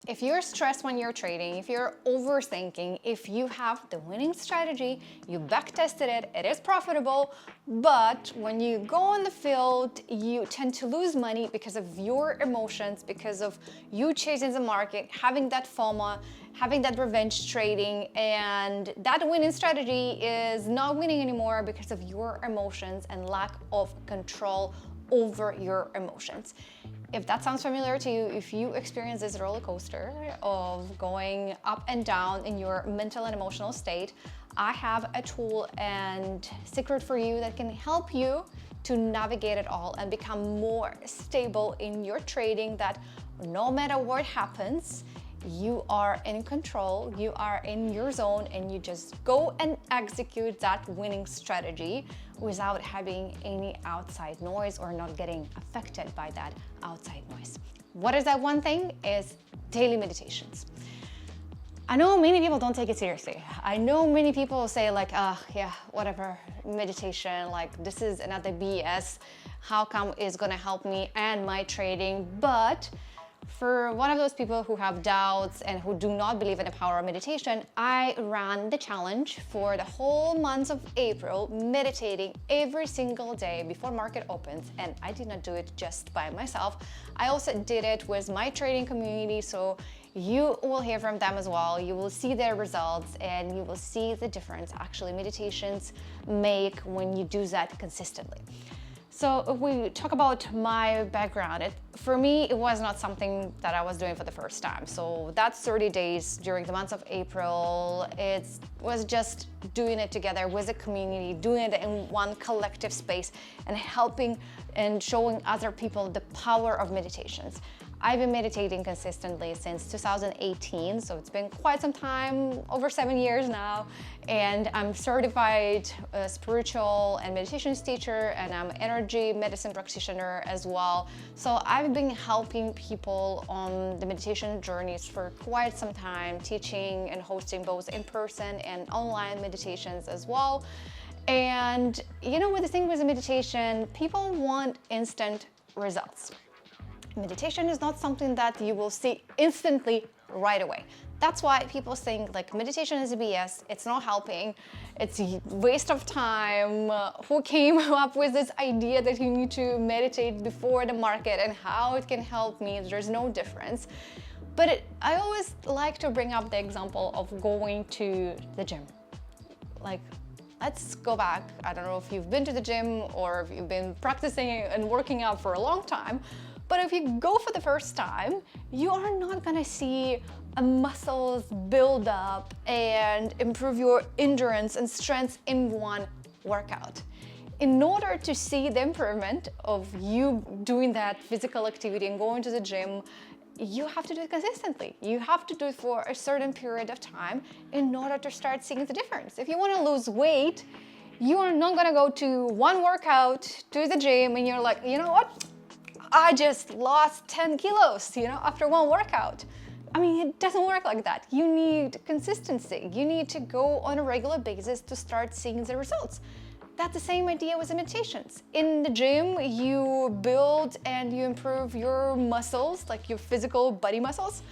If you're stressed when you're trading, if you're overthinking, if you have the winning strategy, you backtested it, it is profitable, but when you go on the field, you tend to lose money because of your emotions, because of you chasing the market, having that FOMO, having that revenge trading, and that winning strategy is not winning anymore because of your emotions and lack of control over your emotions. If that sounds familiar to you, if you experience this roller coaster of going up and down in your mental and emotional state, I have a tool and secret for you that can help you to navigate it all and become more stable in your trading, that no matter what happens, you are in control, you are in your zone, and you just go and execute that winning strategy without having any outside noise or not getting affected by that outside noise. What is that one thing? Is daily meditations. I know many people don't take it seriously. I know many people say like, yeah, whatever, meditation, like this is another BS. How come it's gonna help me and my trading? But for one of those people who have doubts and who do not believe in the power of meditation, I ran the challenge for the whole month of April, meditating every single day before market opens. And I did not do it just by myself. I also did it with my trading community, so you will hear from them as well. You will see their results and you will see the difference actually meditations make when you do that consistently. So if we talk about my background, for me, it was not something that I was doing for the first time. So that 30 days during the month of April, it was just doing it together with a community, doing it in one collective space and helping and showing other people the power of meditations. I've been meditating consistently since 2018, so it's been quite some time, over 7 years now, and I'm certified spiritual and meditations teacher, and I'm energy medicine practitioner as well. So I've been helping people on the meditation journeys for quite some time, teaching and hosting both in-person and online meditations as well. And you know what the thing with the meditation, people want instant results. Meditation is not something that you will see instantly right away. That's why people think like meditation is a BS, it's not helping, it's a waste of time. Who came up with this idea that you need to meditate before the market and how it can help me? There's no difference. But I always like to bring up the example of going to the gym. Like, let's go back. I don't know if you've been to the gym or if you've been practicing and working out for a long time, but if you go for the first time, you are not gonna see muscles build up and improve your endurance and strength in one workout. In order to see the improvement of you doing that physical activity and going to the gym, you have to do it consistently. You have to do it for a certain period of time in order to start seeing the difference. If you want to lose weight, you are not gonna go to one workout, to the gym, and you're like, you know what? I just lost 10 kilos, after one workout. I mean, it doesn't work like that. You need consistency. You need to go on a regular basis to start seeing the results. That's the same idea with the meditations. In the gym, you build and you improve your muscles, like your physical body muscles.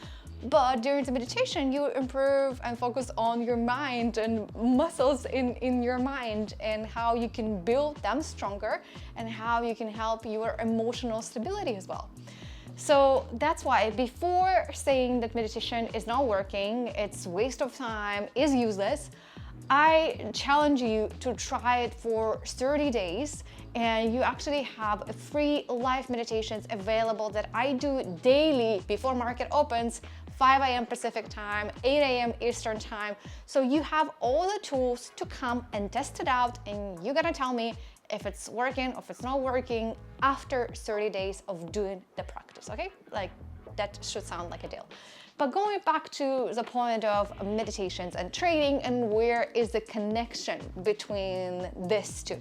But during the meditation, you improve and focus on your mind and muscles in your mind and how you can build them stronger and how you can help your emotional stability as well. So that's why before saying that meditation is not working, it's a waste of time, is useless, I challenge you to try it for 30 days and you actually have a free live meditations available that I do daily before market opens, 5 a.m. Pacific time, 8 a.m. Eastern time. So you have all the tools to come and test it out and you're gonna tell me if it's working or if it's not working after 30 days of doing the practice, okay? Like that should sound like a deal. But going back to the point of meditations and trading and where is the connection between these two.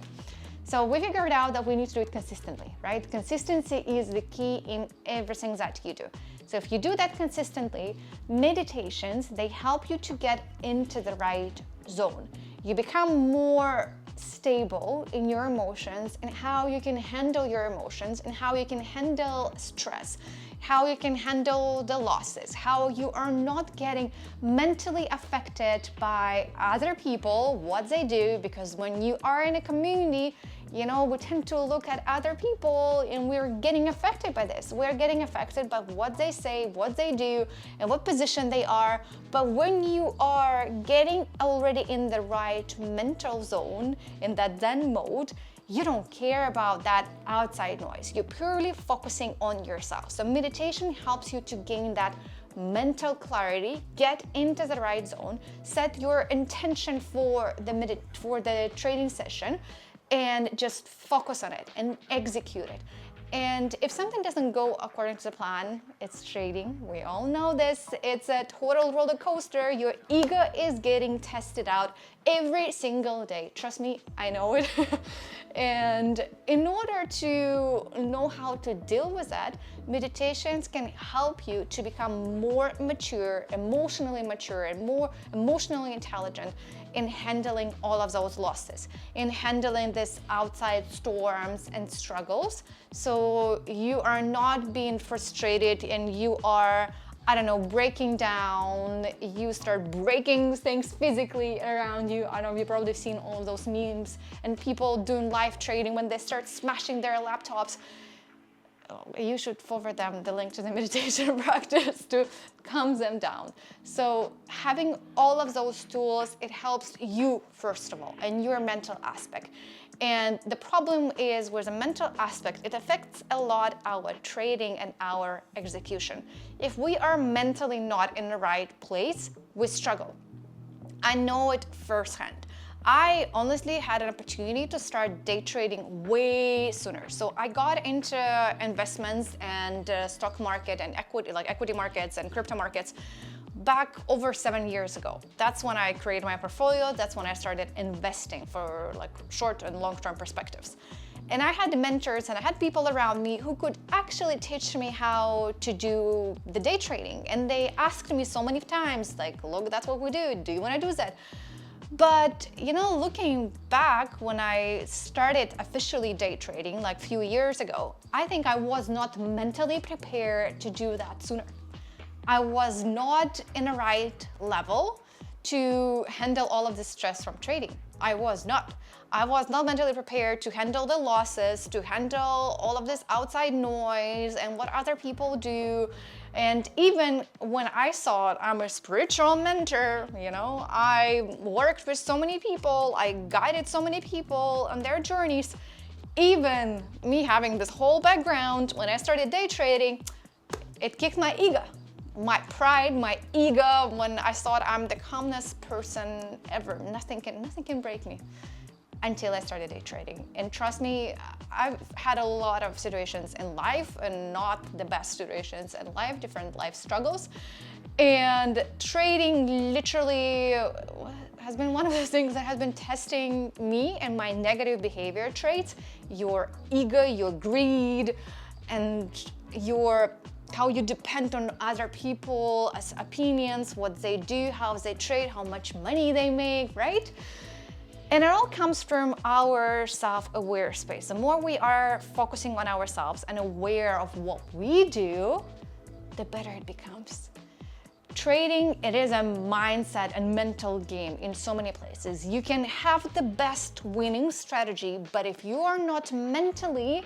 So we figured out that we need to do it consistently, right? Consistency is the key in everything that you do. So if you do that consistently, meditations, they help you to get into the right zone. You become more stable in your emotions and how you can handle your emotions and how you can handle stress. how you can handle the losses, how you are not getting mentally affected by other people, what they do, because when you are in a community, you know, we tend to look at other people and we're getting affected by this. We're getting affected by what they say, what they do, and what position they are. But when you are getting already in the right mental zone, in that Zen mode, you don't care about that outside noise. You're purely focusing on yourself. So meditation helps you to gain that mental clarity, get into the right zone, set your intention for the training session, and just focus on it and execute it. And if something doesn't go according to the plan, it's trading. We all know this. It's a total roller coaster. Your ego is getting tested out every single day. Trust me, I know it. And in order to know how to deal with that, meditations can help you to become more mature, and more emotionally intelligent in handling all of those losses, in handling this outside storms and struggles. So you are not being frustrated and you are, I don't know, breaking down, you start breaking things physically around you. I don't know, you've probably seen all those memes and people doing live trading when they start smashing their laptops. You should forward them the link to the meditation practice to calm them down. So having all of those tools, it helps you first of all and your mental aspect. And the problem is with the mental aspect, it affects a lot our trading and our execution. If we are mentally not in the right place, we struggle. I know it firsthand. I honestly had an opportunity to start day trading way sooner. So I got into investments and stock market and equity markets and crypto markets back over 7 years ago. That's when I created my portfolio. That's when I started investing for like short and long-term perspectives. And I had mentors and I had people around me who could actually teach me how to do the day trading. And they asked me so many times, like, look, that's what we do. Do you want to do that? But, you know, looking back when I started officially day trading like a few years ago, I think I was not mentally prepared to do that sooner. I was not in the right level to handle all of the stress from trading. I was not mentally prepared to handle the losses, to handle all of this outside noise and what other people do. And even when I thought I'm a spiritual mentor, you know, I worked with so many people, I guided so many people on their journeys. Even me having this whole background, when I started day trading, it kicked my ego. My pride, my ego, when I thought I'm the calmest person ever. Nothing can break me until I started day trading. And trust me, I've had a lot of situations in life and not the best situations in life, different life struggles. And trading literally has been one of those things that has been testing me and my negative behavior traits, your ego, your greed, and how you depend on other people's opinions, what they do, how they trade, how much money they make, right? And it all comes from our self-aware space. The more we are focusing on ourselves and aware of what we do, the better it becomes. Trading, it is a mindset and mental game in so many places. You can have the best winning strategy, but if you are not mentally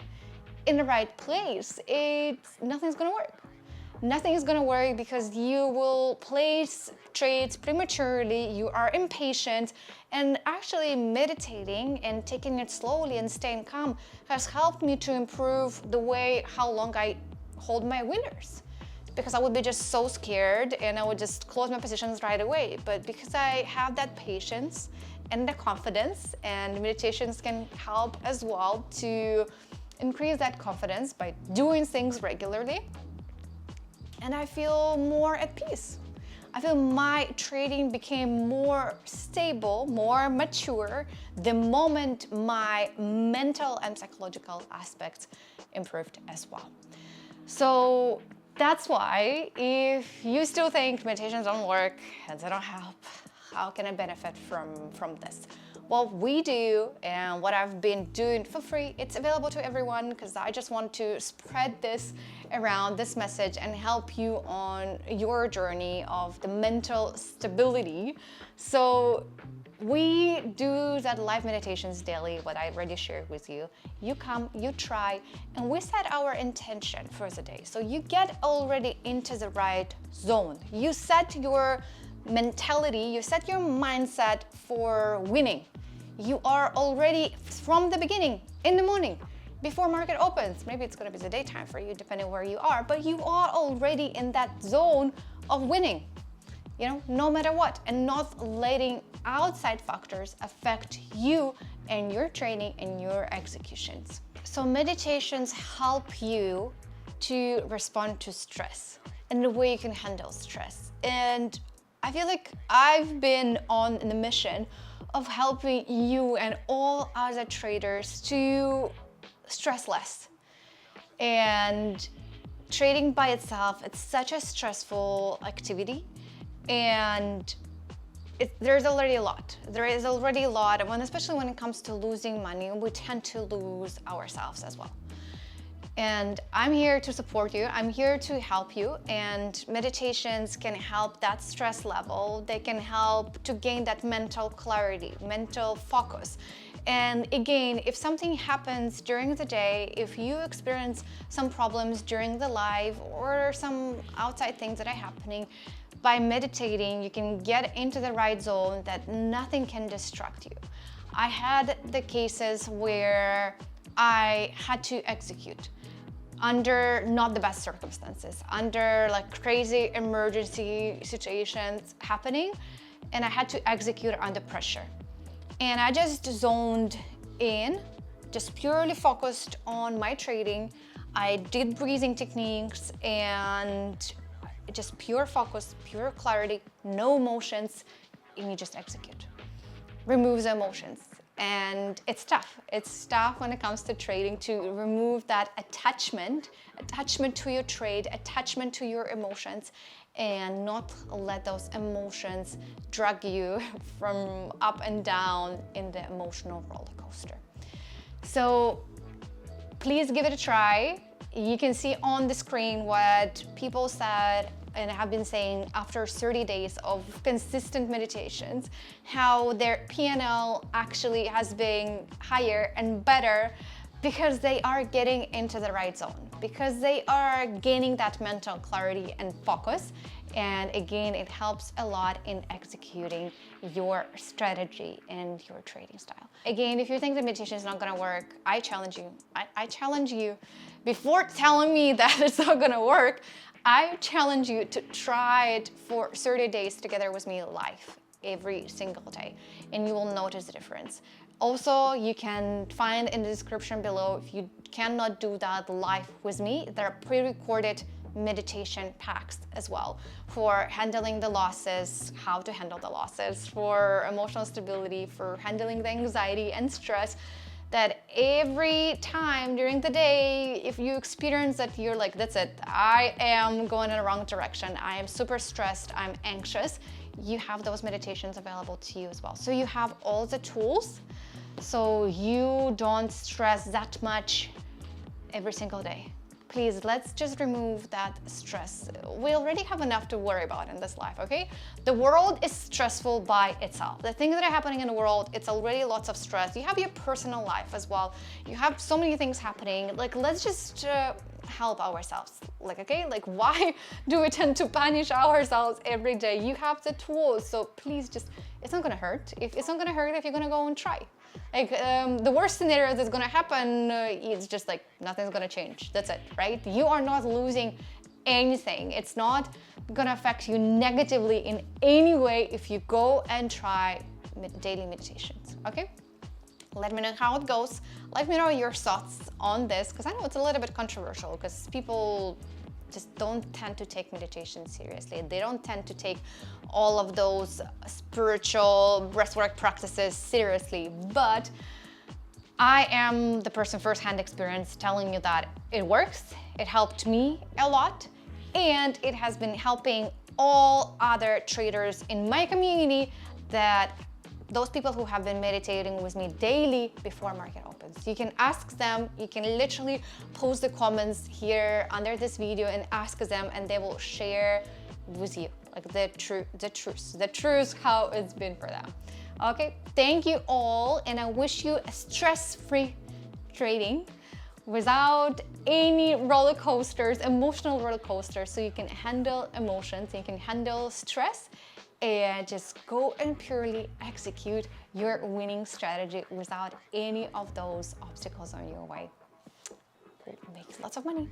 in the right place, nothing's gonna work. Nothing is gonna work because you will place trades prematurely, you are impatient, and actually meditating and taking it slowly and staying calm has helped me to improve the way how long I hold my winners. Because I would be just so scared and I would just close my positions right away. But because I have that patience and the confidence, and meditations can help as well to increase that confidence by doing things regularly, and I feel more at peace. I feel my trading became more stable, more mature the moment my mental and psychological aspects improved as well. So that's why if you still think meditations don't work and they don't help, how can I benefit from this? what we do and what I've been doing for free, it's available to everyone because I just want to spread this around, this message, and help you on your journey of the mental stability. So we do that live meditations daily, what I already shared with you. You come, you try, and we set our intention for the day. So you get already into the right zone. You set your mentality, you set your mindset for winning. You are already from the beginning, in the morning, before market opens. Maybe it's gonna be the daytime for you, depending where you are, but you are already in that zone of winning. You know, no matter what, and not letting outside factors affect you and your training and your executions. So meditations help you to respond to stress and the way you can handle stress. And I feel like I've been on the mission of helping you and all other traders to stress less. And trading by itself, it's such a stressful activity. And there's already a lot. There is already a lot, and especially when it comes to losing money, we tend to lose ourselves as well. And I'm here to support you. I'm here to help you. And meditations can help that stress level. They can help to gain that mental clarity, mental focus. And again, if something happens during the day, if you experience some problems during the live or some outside things that are happening, by meditating, you can get into the right zone that nothing can distract you. I had the cases where I had to execute under not the best circumstances, under like crazy emergency situations happening, and I had to execute under pressure. And I just zoned in, just purely focused on my trading. I did breathing techniques and just pure focus, pure clarity, no emotions, and you just execute. Remove the emotions. And it's tough. It's tough when it comes to trading to remove that attachment to your trade, attachment to your emotions, and not let those emotions drag you from up and down in the emotional roller coaster. So please give it a try. You can see on the screen what people said and have been saying after 30 days of consistent meditations, how their P&L actually has been higher and better because they are getting into the right zone, because they are gaining that mental clarity and focus. And again, it helps a lot in executing your strategy and your trading style. Again, if you think the meditation is not gonna work, I challenge you. I challenge you, before telling me that it's not gonna work, I challenge you to try it for 30 days together with me live every single day, and you will notice the difference. Also, you can find in the description below, if you cannot do that live with me, there are pre-recorded meditation packs as well for handling the losses, how to handle the losses, for emotional stability, for handling the anxiety and stress, that every time during the day, if you experience that you're like, that's it, I am going in the wrong direction, I am super stressed, I'm anxious, you have those meditations available to you as well. So you have all the tools so you don't stress that much every single day. Please, let's just remove that stress. We already have enough to worry about in this life, okay? The world is stressful by itself. The things that are happening in the world, it's already lots of stress. You have your personal life as well. You have so many things happening. Like, let's just help ourselves. Like, okay, like why do we tend to punish ourselves every day? You have the tools, so please just, it's not gonna hurt. If it's not gonna hurt if you're gonna go and try. Like the worst scenario that's gonna happen is just like nothing's gonna change. That's it, right? You are not losing anything. It's not gonna affect you negatively in any way if you go and try daily meditations, okay? Let me know how it goes. Let me know your thoughts on this, because I know it's a little bit controversial because people just don't tend to take meditation seriously. They don't tend to take all of those spiritual breathwork practices seriously. But I am the person first-hand experience telling you that it works. It helped me a lot, and it has been helping all other traders in my community that those people who have been meditating with me daily before market opens. You can ask them, you can literally post the comments here under this video and ask them, and they will share with you like the truth how it's been for them. Okay, thank you all, and I wish you a stress-free trading without any roller coasters, emotional roller coasters, so you can handle emotions, you can handle stress, and just go and purely execute your winning strategy without any of those obstacles on your way. Make lots of money.